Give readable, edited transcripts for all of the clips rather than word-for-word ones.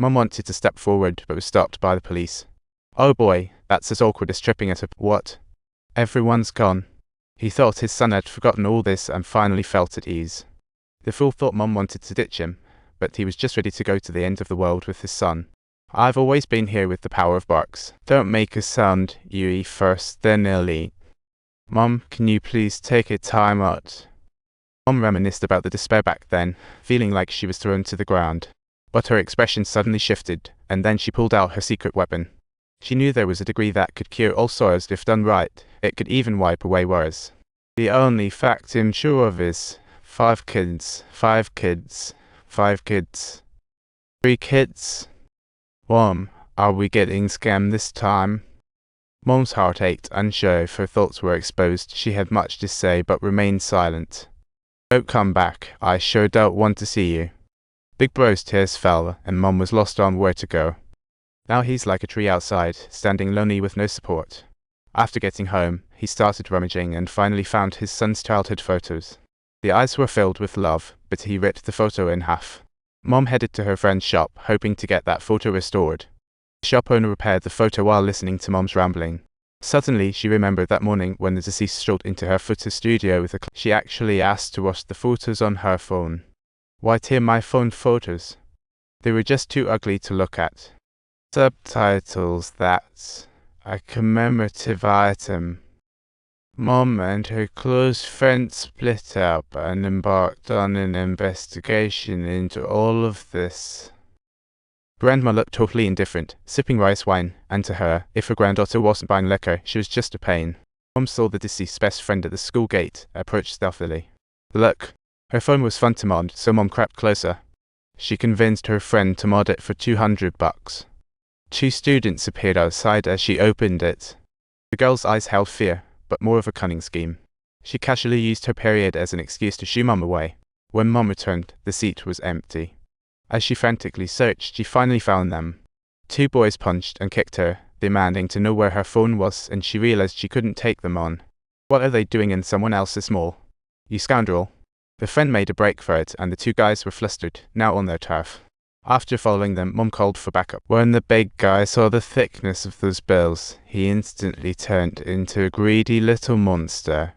Mum wanted to step forward, but was stopped by the police. Oh boy, that's as awkward as tripping at a what? Everyone's gone. He thought his son had forgotten all this and finally felt at ease. The fool thought Mum wanted to ditch him, but he was just ready to go to the end of the world with his son. I've always been here with the power of barks. Don't make a sound, you eat first, then I'll eat. Mum, can you please take a time out? Mum reminisced about the despair back then, feeling like she was thrown to the ground. But her expression suddenly shifted, and then she pulled out her secret weapon. She knew there was a degree that could cure all sores if done right. It could even wipe away worries. The only fact I'm sure of is 5 kids, 5 kids, 5 kids. 3 kids. Mom, are we getting scammed this time? Mom's heart ached, unsure if her thoughts were exposed. She had much to say, but remained silent. Don't come back. I sure don't want to see you. Big Bro's tears fell, and Mom was lost on where to go. Now he's like a tree outside, standing lonely with no support. After getting home, he started rummaging and finally found his son's childhood photos. The eyes were filled with love, but he ripped the photo in half. Mom headed to her friend's shop, hoping to get that photo restored. The shop owner repaired the photo while listening to Mom's rambling. Suddenly, she remembered that morning when the deceased strolled into her photo studio with she actually asked to watch the photos on her phone. Why tear my phone photos? They were just too ugly to look at. Subtitles, that's a commemorative item. Mom and her close friend split up and embarked on an investigation into all of this. Grandma looked totally indifferent, sipping rice wine, and to her, if her granddaughter wasn't buying liquor, she was just a pain. Mom saw the deceased's best friend at the school gate, approached stealthily. Look. Her phone was fun to mod, so Mom crept closer. She convinced her friend to mod it for $200. 2 students appeared outside as she opened it. The girl's eyes held fear, but more of a cunning scheme. She casually used her period as an excuse to shoo Mom away. When Mom returned, the seat was empty. As she frantically searched, she finally found them. 2 boys punched and kicked her, demanding to know where her phone was, and she realized she couldn't take them on. What are they doing in someone else's mall? You scoundrel. The friend made a break for it, and the 2 guys were flustered, now on their turf. After following them, Mom called for backup. When the big guy saw the thickness of those bills, he instantly turned into a greedy little monster.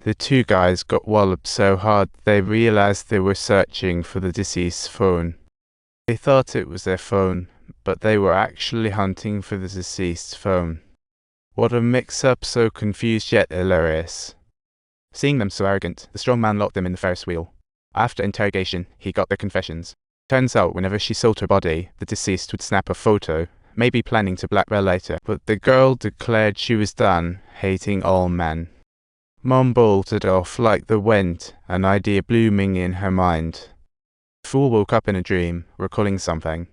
The 2 guys got walloped so hard they realized they were searching for the deceased's phone. They thought it was their phone, but they were actually hunting for the deceased's phone. What a mix-up, so confused yet hilarious. Seeing them so arrogant, the strong man locked them in the Ferris wheel. After interrogation, he got their confessions. Turns out whenever she sold her body, the deceased would snap a photo, maybe planning to blackmail later, but the girl declared she was done hating all men. Mom bolted off like the wind, an idea blooming in her mind. The fool woke up in a dream, recalling something.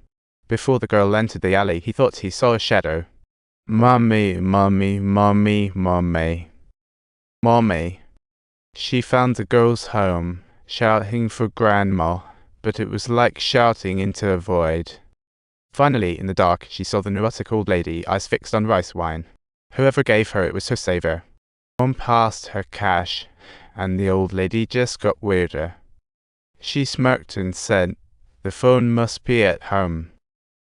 Before the girl entered the alley, he thought he saw a shadow. Mommy, mommy, mommy, mommy. Mommy. She found the girl's home, shouting for Grandma, but it was like shouting into a void. Finally, in the dark, she saw the neurotic old lady, eyes fixed on rice wine. Whoever gave her it was her savior. Mom passed her cash, and the old lady just got weirder. She smirked and said, "The phone must be at home."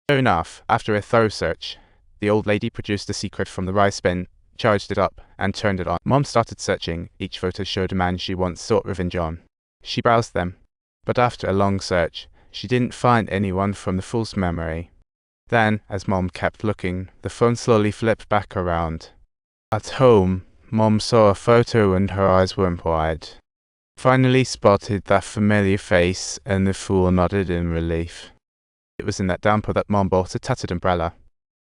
Sure enough, after a thorough search, the old lady produced the secret from the rice bin, charged it up, and turned it on. Mom started searching. Each photo showed a man she once sought revenge on. She browsed them, but after a long search, she didn't find anyone from the fool's memory. Then, as Mom kept looking, the phone slowly flipped back around. At home, Mom saw a photo and her eyes went wide. Finally spotted that familiar face, and the fool nodded in relief. It was in that damper that Mom bought a tattered umbrella.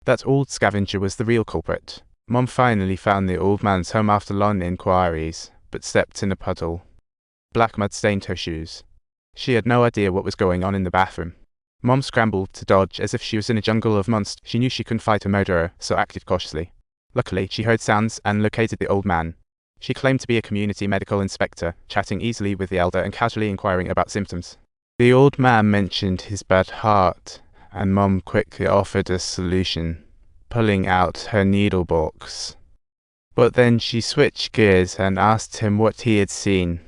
That old scavenger was the real culprit. Mom finally found the old man's home after long inquiries, but stepped in a puddle. Black mud stained her shoes. She had no idea what was going on in the bathroom. Mom scrambled to dodge as if she was in a jungle of monsters. She knew she couldn't fight a murderer, so acted cautiously. Luckily, she heard sounds and located the old man. She claimed to be a community medical inspector, chatting easily with the elder and casually inquiring about symptoms. The old man mentioned his bad heart, and Mom quickly offered a solution, pulling out her needle box. But then she switched gears and asked him what he had seen.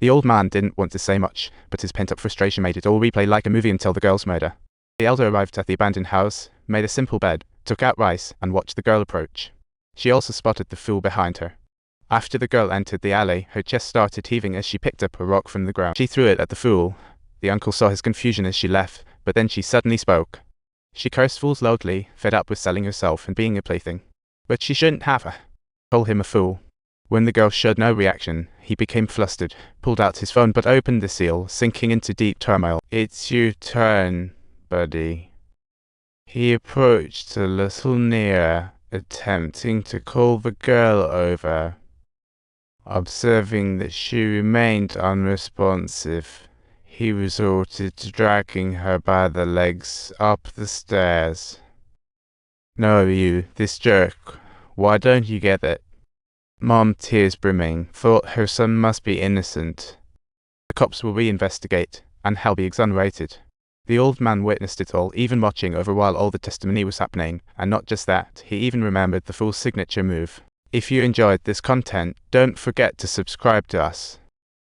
The old man didn't want to say much, but his pent-up frustration made it all replay like a movie until the girl's murder. The elder arrived at the abandoned house, made a simple bed, took out rice, and watched the girl approach. She also spotted the fool behind her. After the girl entered the alley, her chest started heaving as she picked up a rock from the ground. She threw it at the fool. The uncle saw his confusion as she left, but then she suddenly spoke. She cursed fools loudly, fed up with selling herself and being a plaything. But she shouldn't have called him a fool. When the girl showed no reaction, he became flustered, pulled out his phone but opened the seal, sinking into deep turmoil. "It's your turn, buddy." He approached a little nearer, attempting to call the girl over. Observing that she remained unresponsive, he resorted to dragging her by the legs up the stairs. "No, you, this jerk. Why don't you get it?" Mom, tears brimming, thought her son must be innocent. The cops will reinvestigate, and he'll be exonerated. The old man witnessed it all, even watching over while all the testimony was happening, and not just that, he even remembered the fool's signature move. If you enjoyed this content, don't forget to subscribe to us.